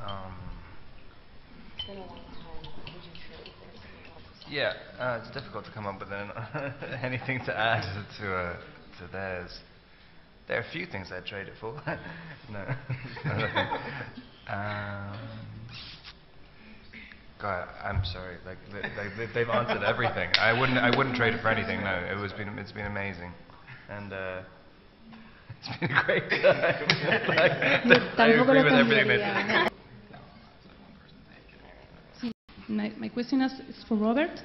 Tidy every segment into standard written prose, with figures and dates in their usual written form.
It's been a long time. Would you trade this? Yeah, it's difficult to come up with anything to add to theirs. There are a few things I'd trade it for. No. God, I'm sorry. Like they've answered everything. I wouldn't trade it for anything. No, it's been amazing, and it's been a great time. I agree with everything they said. My question is for Robert.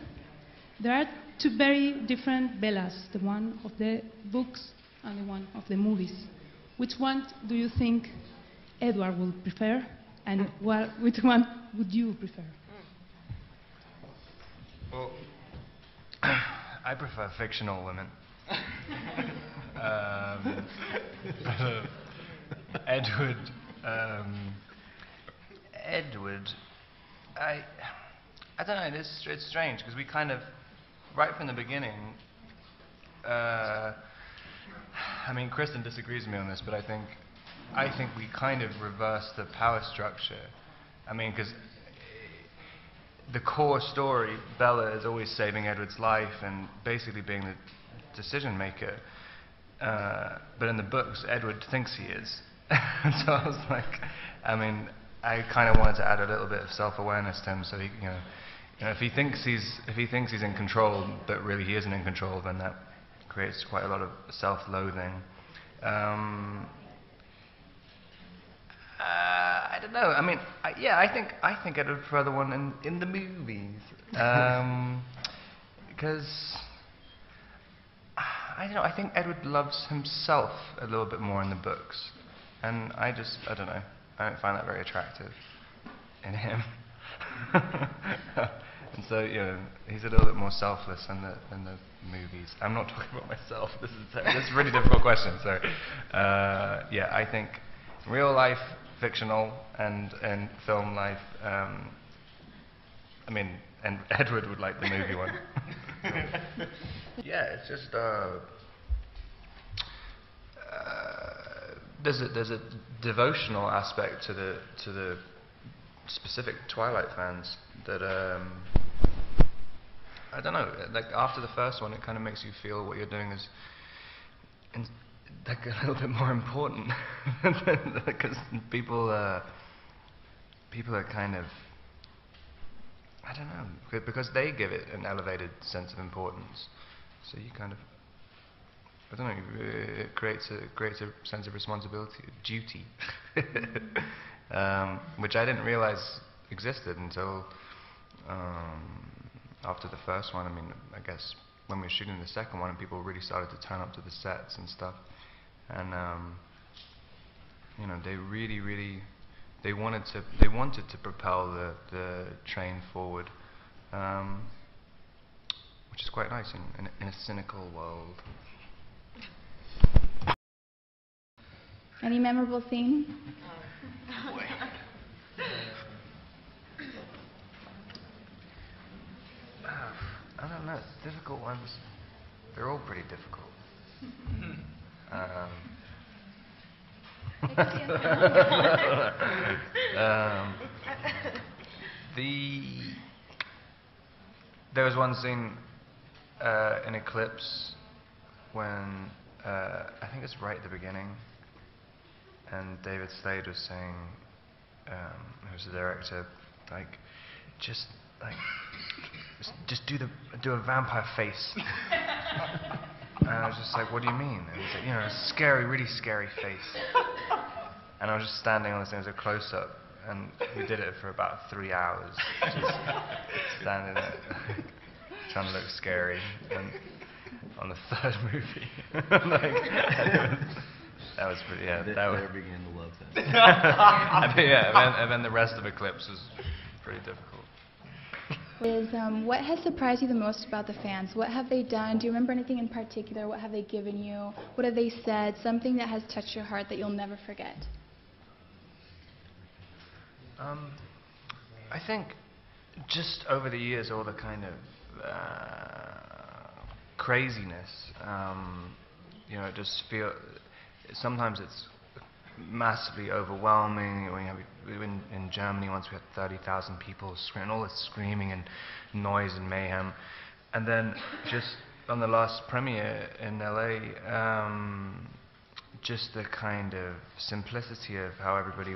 There are two very different Bellas, the one of the books and the one of the movies. Which one do you think Edward would prefer, and which one would you prefer? Well, I prefer fictional women. Edward, I don't know, it's strange, because we kind of, right from the beginning, I mean, Kristen disagrees with me on this, but I think we kind of reversed the power structure. I mean, because the core story, Bella is always saving Edward's life and basically being the decision maker. But in the books, Edward thinks he is. So I was like, I mean, I kind of wanted to add a little bit of self-awareness to him, so he, if he thinks he's in control, but really he isn't in control, then that creates quite a lot of self-loathing. I don't know. I mean, I think I'd prefer the one in the movies, because I don't know. I think Edward loves himself a little bit more in the books, and I don't know. I don't find that very attractive in him. And so, he's a little bit more selfless in the movies. I'm not talking about myself. This is a really difficult question. So, yeah, I think real life, fictional, and film life. I mean, and Edward would like the movie one. Yeah, it's just there's a devotional aspect to the specific Twilight fans that I don't know. Like after the first one, it kind of makes you feel what you're doing is like a little bit more important, because people are kind of, I don't know, because they give it an elevated sense of importance. So you kind of, I don't know, it creates a sense of responsibility, duty, which I didn't realize existed until after the first one. I mean, I guess when we were shooting the second one and people really started to turn up to the sets and stuff, and they wanted to propel the train forward, which is quite nice in a cynical world. Any memorable theme? I don't know, difficult ones. They're all pretty difficult. There was one scene in Eclipse when I think it's right at the beginning, and David Slade was saying, who's the director, like, just do a vampire face. And I was just like, what do you mean? And he's like, a scary, really scary face. And I was just standing on this thing as a close-up, and we did it for about 3 hours, just standing there, trying to look scary. And on the third movie, that was pretty. Yeah, there began the love test. and then the rest of Eclipse was pretty difficult. What has surprised you the most about the fans? What have they done? Do you remember anything in particular? What have they given you? What have they said? Something that has touched your heart that you'll never forget? I think just over the years, all the kind of craziness, just feel, sometimes it's massively overwhelming. You know, we were in Germany once, we had 30,000 people screaming, all this screaming and noise and mayhem. And then just on the last premiere in LA, just the kind of simplicity of how everybody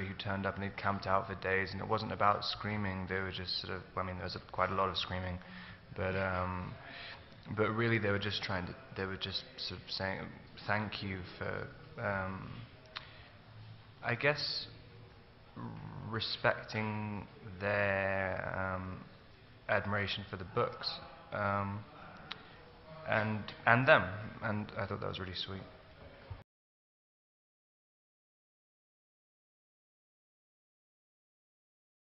who turned up, and they'd camped out for days, and it wasn't about screaming. They were just sort of, I mean, there was quite a lot of screaming, but really they were just sort of saying thank you for, I guess, respecting their admiration for the books, and them, and I thought that was really sweet.